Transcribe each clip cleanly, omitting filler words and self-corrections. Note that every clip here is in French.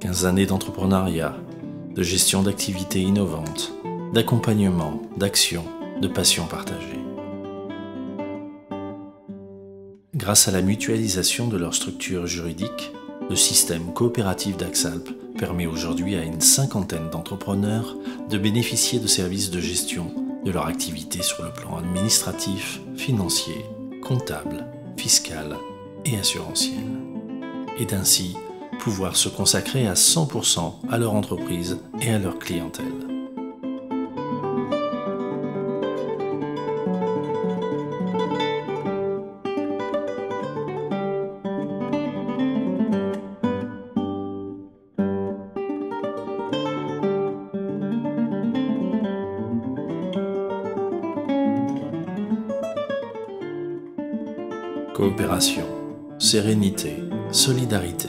15 années d'entrepreneuriat, de gestion d'activités innovantes, d'accompagnement, d'action, de passion partagée. Grâce à la mutualisation de leur structure juridique, le système coopératif d'Axalp permet aujourd'hui à une cinquantaine d'entrepreneurs de bénéficier de services de gestion de leur activité sur le plan administratif, financier, comptable, fiscal et assurantiel. Et d'ainsi pouvoir se consacrer à 100% à leur entreprise et à leur clientèle. Coopération, sérénité, solidarité,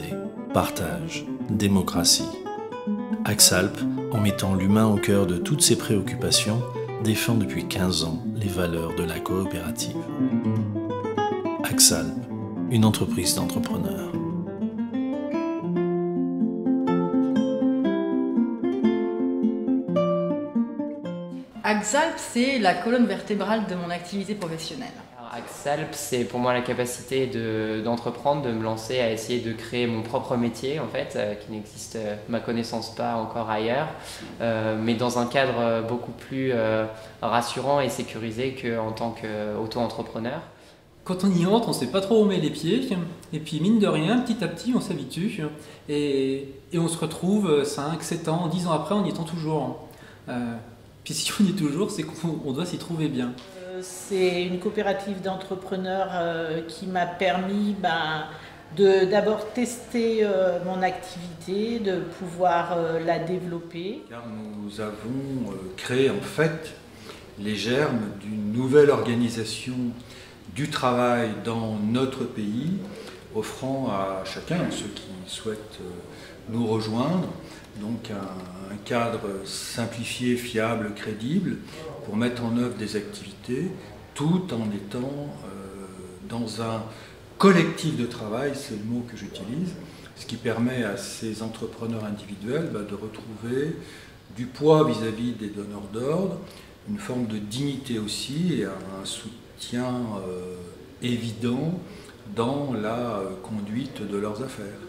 partage, démocratie. Axalp, en mettant l'humain au cœur de toutes ses préoccupations, défend depuis 15 ans les valeurs de la coopérative. Axalp, une entreprise d'entrepreneurs. Axalp, c'est la colonne vertébrale de mon activité professionnelle. Axalp, c'est pour moi la capacité d'entreprendre, de me lancer à essayer de créer mon propre métier, en fait, qui n'existe, ma connaissance, pas encore ailleurs, mais dans un cadre beaucoup plus rassurant et sécurisé qu'en tant qu'auto-entrepreneur. Quand on y entre, on ne sait pas trop où on met les pieds, et puis mine de rien, petit à petit, on s'habitue, et on se retrouve 5, 7 ans, 10 ans après, on y est toujours. Puis si on y est toujours, c'est qu'on doit s'y trouver bien. C'est une coopérative d'entrepreneurs qui m'a permis d'abord tester mon activité, de pouvoir la développer. Car nous avons créé en fait les germes d'une nouvelle organisation du travail dans notre pays, offrant à chacun, ceux qui souhaitent nous rejoindre, donc un cadre simplifié, fiable, crédible, pour mettre en œuvre des activités, tout en étant dans un collectif de travail, c'est le mot que j'utilise, ce qui permet à ces entrepreneurs individuels de retrouver du poids vis-à-vis des donneurs d'ordre, une forme de dignité aussi et un soutien évident dans la conduite de leurs affaires.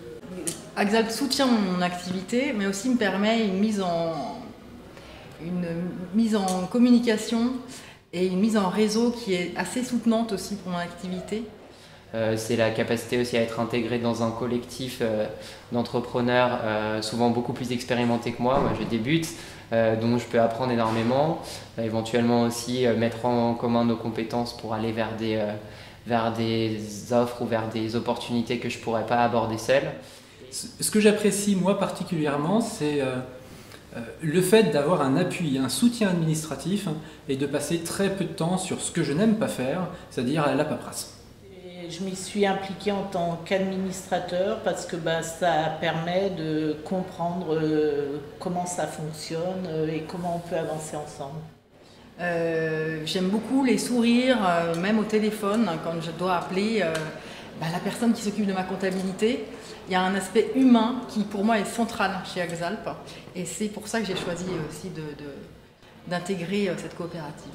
Axalp soutient mon activité, mais aussi me permet une mise en communication et une mise en réseau qui est assez soutenante aussi pour mon activité. C'est la capacité aussi à être intégré dans un collectif d'entrepreneurs souvent beaucoup plus expérimentés que moi. Moi, je débute, dont je peux apprendre énormément, éventuellement aussi mettre en commun nos compétences pour aller vers des offres ou vers des opportunités que je ne pourrais pas aborder seul. Ce que j'apprécie moi particulièrement, c'est le fait d'avoir un appui, un soutien administratif et de passer très peu de temps sur ce que je n'aime pas faire, c'est-à-dire la paperasse. Je m'y suis impliquée en tant qu'administrateur parce que ça permet de comprendre comment ça fonctionne et comment on peut avancer ensemble. J'aime beaucoup les sourires, même au téléphone, quand je dois appeler la personne qui s'occupe de ma comptabilité. Il y a un aspect humain qui pour moi est central chez Axalp et c'est pour ça que j'ai choisi aussi d'intégrer cette coopérative.